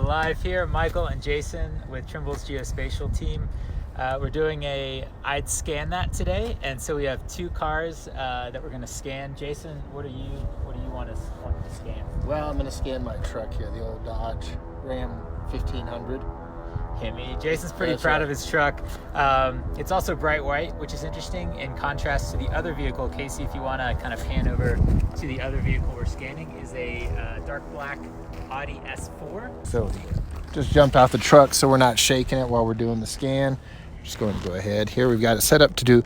Live here, Michael and Jason with Trimble's Geospatial team. We're doing I'd scan that today, and so we have two cars that we're going to scan. Jason, what do you want to scan? Well, I'm going to scan my truck here, the old Dodge Ram 1500. Hit me. Jason's pretty proud of his truck. It's also bright white, which is interesting in contrast to the other vehicle. Casey, if you want to kind of pan over to the other vehicle we're scanning, is a dark black Audi S4. So just jumped out the truck so we're not shaking it while we're doing the scan. Just going to go ahead here. We've got it set up to do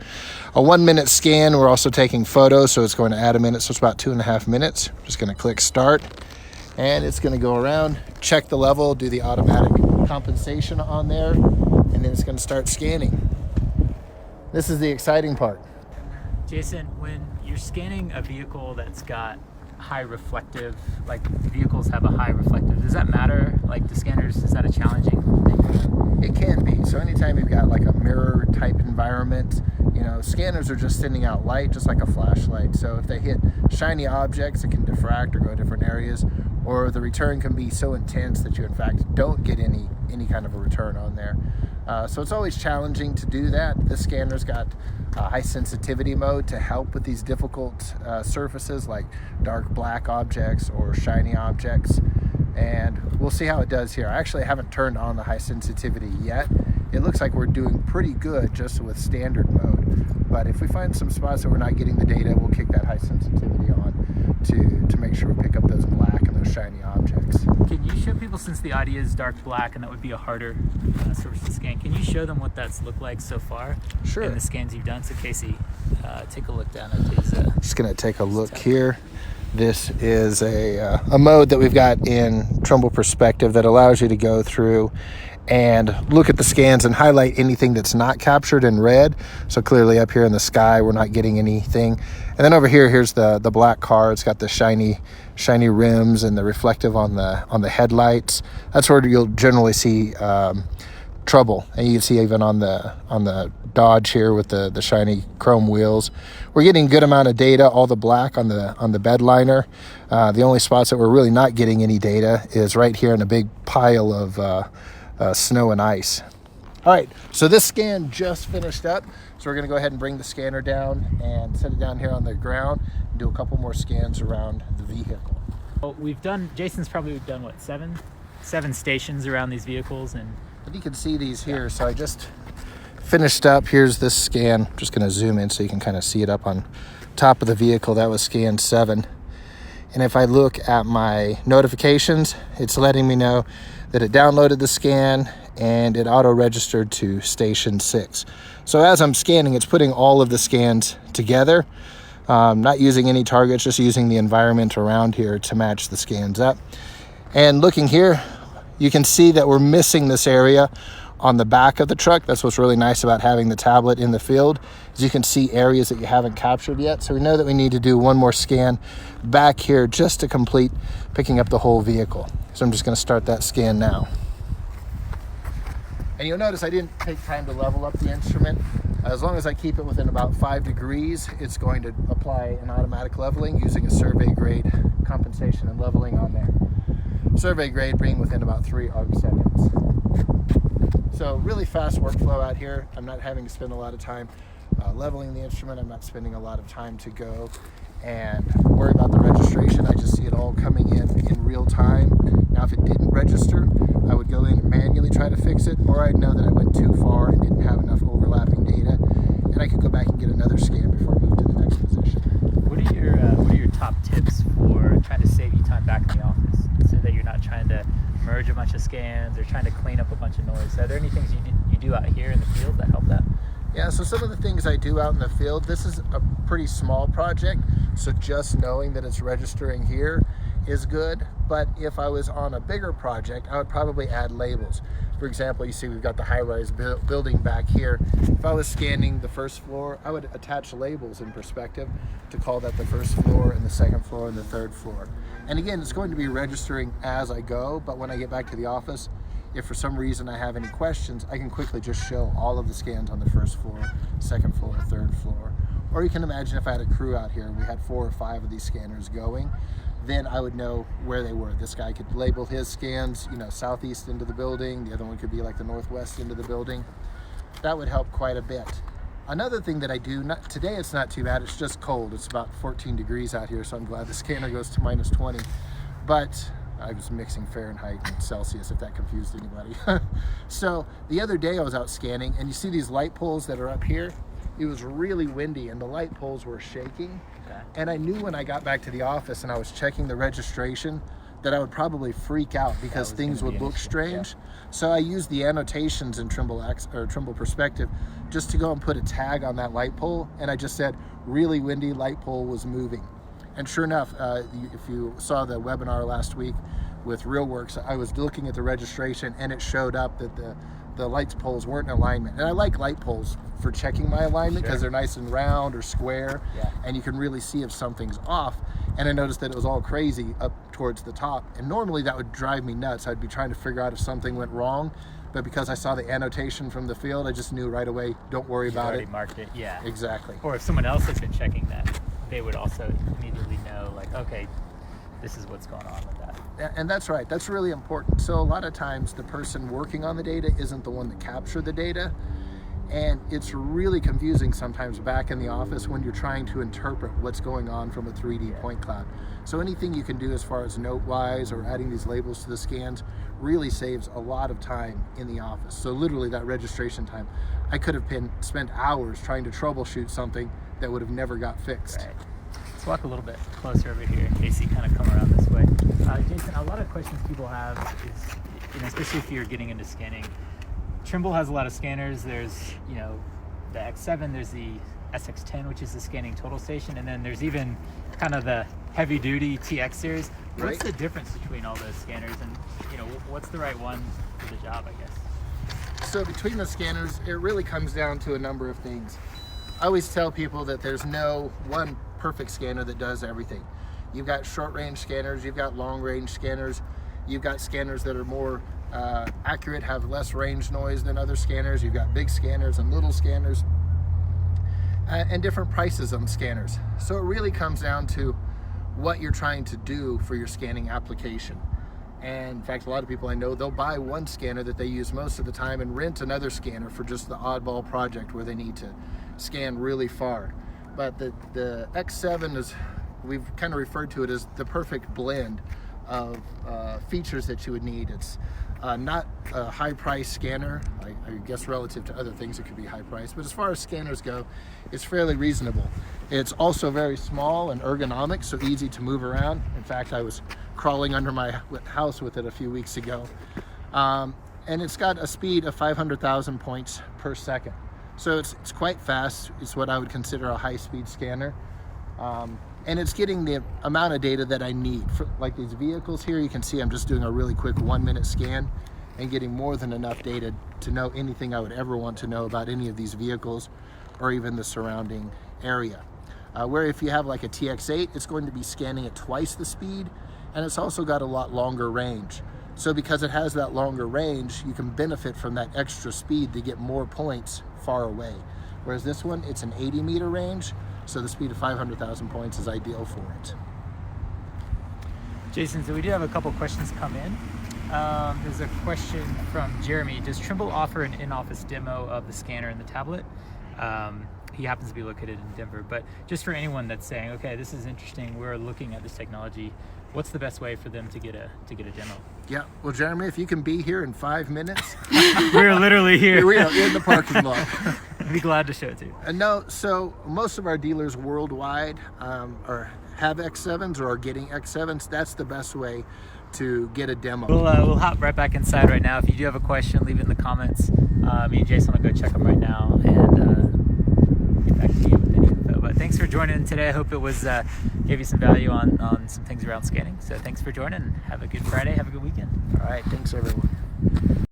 a 1 minute scan. We're also taking photos, so it's going to add a minute, so it's about 2.5 minutes. Just going to click start, and it's going to go around, check the level, do the automatic compensation on there, and then it's going to start scanning. This is the exciting part. Jason, when you're scanning a vehicle that's got high reflective, like vehicles have a high reflective, does that matter? Like the scanners, is that a challenging thing? It can be. So anytime you've got like a mirror type environment, scanners are just sending out light just like a flashlight. So if they hit shiny objects, it can diffract or go different areas, or the return can be so intense that you in fact don't get any kind of a return on there. So it's always challenging to do that. This scanner's got high sensitivity mode to help with these difficult surfaces like dark black objects or shiny objects, and we'll see how it does here. I actually haven't turned on the high sensitivity yet. It looks like we're doing pretty good just with standard mode, but if we find some spots that we're not getting the data, we'll kick that high sensitivity on to make sure we pick up those black and those shiny objects. Can you show people, since the Audi is dark black and that would be a harder surface to scan, can you show them what that's looked like so far? Sure. In the scans you've done? So Casey, take a look down at his just going to take a look here. This is a mode that we've got in Trimble Perspective that allows you to go through and look at the scans and highlight anything that's not captured in red. So clearly up here in the sky, we're not getting anything. And then over here, here's the black car. It's got the shiny rims and the reflective on the headlights. That's where you'll generally see trouble. And you can see even on the Dodge here with the shiny chrome wheels. We're getting a good amount of data, all the black on the bed liner. The only spots that we're really not getting any data is right here in a big pile of snow and ice. All right, so this scan just finished up. So we're gonna go ahead and bring the scanner down and set it down here on the ground and do a couple more scans around the vehicle. Well, Jason's probably done what, seven stations around these vehicles, and you can see these here. So I just finished up. Here's this scan. I'm just gonna zoom in so you can kind of see it up on top of the vehicle. That was scan 7. And if I look at my notifications, it's letting me know that it downloaded the scan and it auto-registered to station 6. So as I'm scanning, it's putting all of the scans together, not using any targets, just using the environment around here to match the scans up. And looking here, you can see that we're missing this area on the back of the truck. That's what's really nice about having the tablet in the field, is you can see areas that you haven't captured yet. So we know that we need to do one more scan back here just to complete picking up the whole vehicle. So I'm just going to start that scan now. And you'll notice I didn't take time to level up the instrument. As long as I keep it within about 5 degrees, it's going to apply an automatic leveling using a survey grade compensation and leveling on there. Survey grade being within about 3 arc seconds. So really fast workflow out here. I'm not having to spend a lot of time leveling the instrument. I'm not spending a lot of time to go and worry about the registration. I just see it all coming in real time. Now if it didn't register, I would go in and manually try to fix it, or I'd know that I went too far and didn't have enough overlapping data, and I could go back and get another scan before I move to the next position. What are your top tips for trying to save you time back in the office, so that you're not trying to merge a bunch of scans or trying to clean up a bunch of noise? Are there any things you do out here in the field that help that? Yeah, so some of the things I do out in the field, this is a pretty small project, so just knowing that it's registering here is good. But if I was on a bigger project, I would probably add labels. For example, you see we've got the high-rise building back here. If I was scanning the first floor, I would attach labels in perspective to call that the first floor and the second floor and the third floor. And again, it's going to be registering as I go, but when I get back to the office, if for some reason I have any questions, I can quickly just show all of the scans on the first floor, second floor, third floor. Or you can imagine if I had a crew out here and we had 4 or 5 of these scanners going, then I would know where they were. This guy could label his scans, southeast into the building. The other one could be like the northwest into the building. That would help quite a bit. Another thing that I do, today it's not too bad, it's just cold. It's about 14 degrees out here, so I'm glad the scanner goes to minus 20. But I was mixing Fahrenheit and Celsius, if that confused anybody. So the other day I was out scanning, and you see these light poles that are up here? It was really windy, and the light poles were shaking. Okay. And I knew when I got back to the office and I was checking the registration that I would probably freak out because things would look strange. Yeah. So I used the annotations in Trimble Perspective just to go and put a tag on that light pole, and I just said, really windy, light pole was moving. And sure enough, if you saw the webinar last week with RealWorks, I was looking at the registration and it showed up that the light poles weren't in alignment. And I like light poles for checking my alignment because they're nice and round or square, and you can really see if something's off. And I noticed that it was all crazy up towards the top. And normally that would drive me nuts. I'd be trying to figure out if something went wrong. But because I saw the annotation from the field, I just knew right away, don't worry about it. You already marked it, yeah. Exactly. Or if someone else has been checking that, they would also immediately know, like, okay, this is what's going on with that. And that's right. That's really important. So a lot of times the person working on the data isn't the one that captured the data. And it's really confusing sometimes back in the office when you're trying to interpret what's going on from a 3D point cloud. So anything you can do as far as note-wise or adding these labels to the scans really saves a lot of time in the office. So literally that registration time, I could have spent hours trying to troubleshoot something that would have never got fixed. Right. Let's walk a little bit closer over here in case you kind of come around this way. Jason, a lot of questions people have is, especially if you're getting into scanning, Trimble has a lot of scanners. There's, the X7, there's the SX10, which is the scanning total station, and then there's even kind of the heavy duty TX series. What's the difference between all those scanners, and what's the right one for the job, I guess? So between the scanners, it really comes down to a number of things. I always tell people that there's no one perfect scanner that does everything. You've got short range scanners, you've got long range scanners, you've got scanners that are more accurate, have less range noise than other scanners. You've got big scanners and little scanners, and different prices on scanners. So it really comes down to what you're trying to do for your scanning application. And in fact, a lot of people I know, they'll buy one scanner that they use most of the time and rent another scanner for just the oddball project where they need to scan really far. But the X7 is, we've kind of referred to it as the perfect blend of features that you would need. It's not a high price scanner. I guess relative to other things it could be high price, but as far as scanners go, it's fairly reasonable. It's also very small and ergonomic, so easy to move around. In fact, I was crawling under my house with it a few weeks ago. And it's got a speed of 500,000 points per second. So it's quite fast. It's what I would consider a high-speed scanner. And it's getting the amount of data that I need. For, like these vehicles here, you can see I'm just doing a really quick 1-minute scan and getting more than enough data to know anything I would ever want to know about any of these vehicles or even the surrounding area. Where if you have like a TX8, it's going to be scanning at twice the speed, and it's also got a lot longer range. So because it has that longer range, you can benefit from that extra speed to get more points far away. Whereas this one, it's an 80-meter range, so the speed of 500,000 points is ideal for it. Jason, so we do have a couple questions come in. There's a question from Jeremy. Does Trimble offer an in-office demo of the scanner and the tablet? He happens to be located in Denver, but just for anyone that's saying, okay, this is interesting, we're looking at this technology, what's the best way for them to get a demo? Yeah, well, Jeremy, if you can be here in 5 minutes. We're literally here. We are in the parking lot. I'd be glad to show it to you. No, so most of our dealers worldwide have X7s or are getting X7s. That's the best way to get a demo. We'll hop right back inside right now. If you do have a question, leave it in the comments. Me and Jason will go check them right now and get back to you with any info. But thanks for joining today. I hope it was gave you some value on some things around scanning. So thanks for joining. Have a good Friday. Have a good weekend. All right. Thanks, everyone.